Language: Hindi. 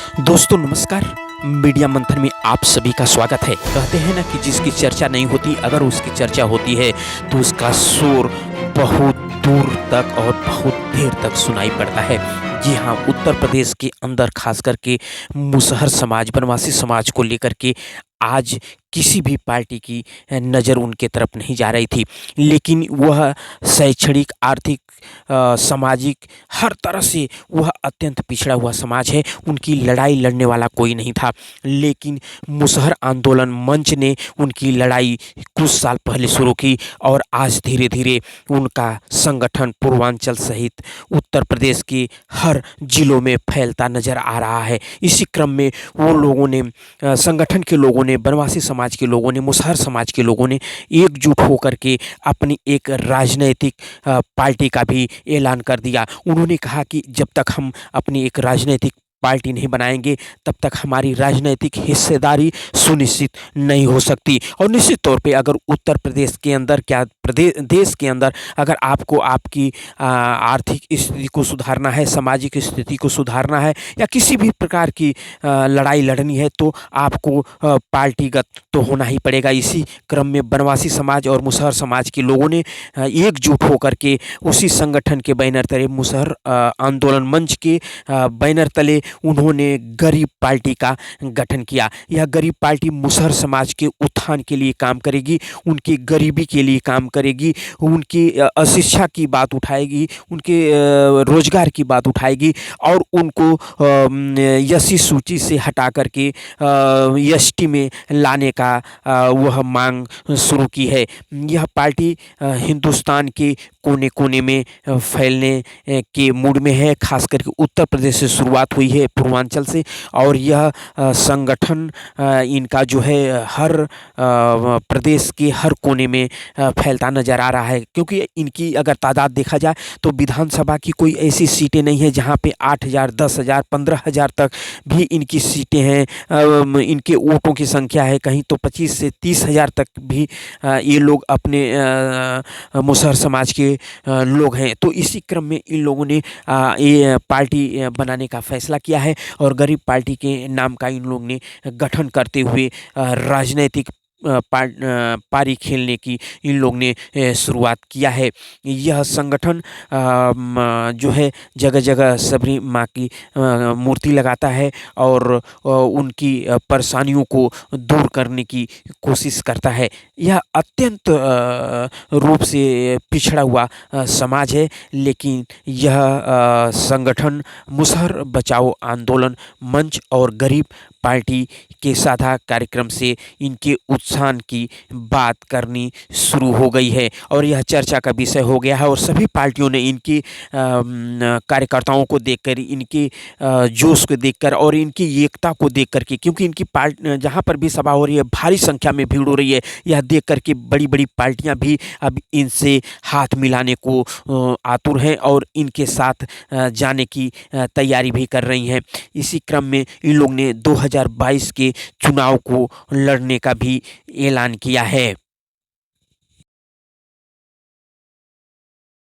दोस्तों नमस्कार। मीडिया मंथन में आप सभी का स्वागत है। कहते हैं ना कि जिसकी चर्चा नहीं होती, अगर उसकी चर्चा होती है तो उसका शोर बहुत दूर तक और बहुत देर तक सुनाई पड़ता है। जी हाँ, उत्तर प्रदेश के अंदर खास करके मुसहर समाज, बनवासी समाज को लेकर के आज किसी भी पार्टी की नज़र उनके तरफ नहीं जा रही थी। लेकिन वह शैक्षणिक, आर्थिक, सामाजिक हर तरह से वह अत्यंत पिछड़ा हुआ समाज है। उनकी लड़ाई लड़ने वाला कोई नहीं था। लेकिन मुसहर आंदोलन मंच ने उनकी लड़ाई कुछ साल पहले शुरू की और आज धीरे धीरे उनका संगठन पूर्वांचल सहित उत्तर प्रदेश के हर जिलों में फैलता नज़र आ रहा है। इसी क्रम में वो लोगों ने, संगठन के लोगों ने, बनवासी समाज के लोगों ने, मुसहर समाज के लोगों ने एकजुट होकर के अपनी एक राजनैतिक पार्टी का भी ऐलान कर दिया। उन्होंने कहा कि जब तक हम अपनी एक राजनैतिक पार्टी नहीं बनाएंगे तब तक हमारी राजनैतिक हिस्सेदारी सुनिश्चित नहीं हो सकती। और निश्चित तौर पे अगर उत्तर प्रदेश के अंदर, क्या प्रदेश देश के अंदर, अगर आपको आपकी आर्थिक स्थिति को सुधारना है, सामाजिक स्थिति को सुधारना है या किसी भी प्रकार की लड़ाई लड़नी है तो आपको पार्टीगत तो होना ही पड़ेगा। इसी क्रम में बनवासी समाज और मुसहर समाज के लोगों ने एकजुट होकर के उसी संगठन के बैनर तले, मुसहर आंदोलन मंच के बैनर तले उन्होंने गरीब पार्टी का गठन किया। यह गरीब पार्टी मुसहर समाज के उत्थान के लिए काम करेगी, उनकी गरीबी के लिए काम करेगी, उनकी अशिक्षा की बात उठाएगी, उनके रोजगार की बात उठाएगी और उनको एससी सूची से हटा करके एसटी में लाने का वह मांग शुरू की है। यह पार्टी हिंदुस्तान के कोने कोने में फैलने के मूड में है। खास करके उत्तर प्रदेश से शुरुआत हुई है, पूर्वांचल से, और यह संगठन इनका जो है हर प्रदेश के हर कोने में फैलता नज़र आ रहा है। क्योंकि इनकी अगर तादाद देखा जाए तो विधानसभा की कोई ऐसी सीटें नहीं है जहां पे 8,000, 10,000, 15,000 तक भी इनकी सीटें हैं। इनके वोटों की संख्या है कहीं तो 25 से 30,000 तक भी ये लोग अपने मुसहर समाज के लोग हैं। तो इसी क्रम में इन लोगों ने ये पार्टी बनाने का फैसला किया है और गरीब पार्टी के नाम का इन लोगों ने गठन करते हुए राजनीतिक पारी खेलने की इन लोग ने शुरुआत किया है। यह संगठन जो है जगह जगह सबरी माँ की मूर्ति लगाता है और उनकी परेशानियों को दूर करने की कोशिश करता है। यह अत्यंत रूप से पिछड़ा हुआ समाज है, लेकिन यह संगठन मुसहर बचाओ आंदोलन मंच और गरीब पार्टी के साझा कार्यक्रम से इनके उत्थान की बात करनी शुरू हो गई है और यह चर्चा का विषय हो गया है। और सभी पार्टियों ने इनकी कार्यकर्ताओं को देखकर, इनके जोश को देखकर और इनकी एकता को देख करके, क्योंकि इनकी पार्टी जहाँ पर भी सभा हो रही है भारी संख्या में भीड़ हो रही है, यह देख करके बड़ी बड़ी पार्टियां भी अब इनसे हाथ मिलाने को आतुर हैं और इनके साथ जाने की तैयारी भी कर रही हैं। इसी क्रम में इन लोग ने 2022 के चुनाव को लड़ने का भी ऐलान किया है।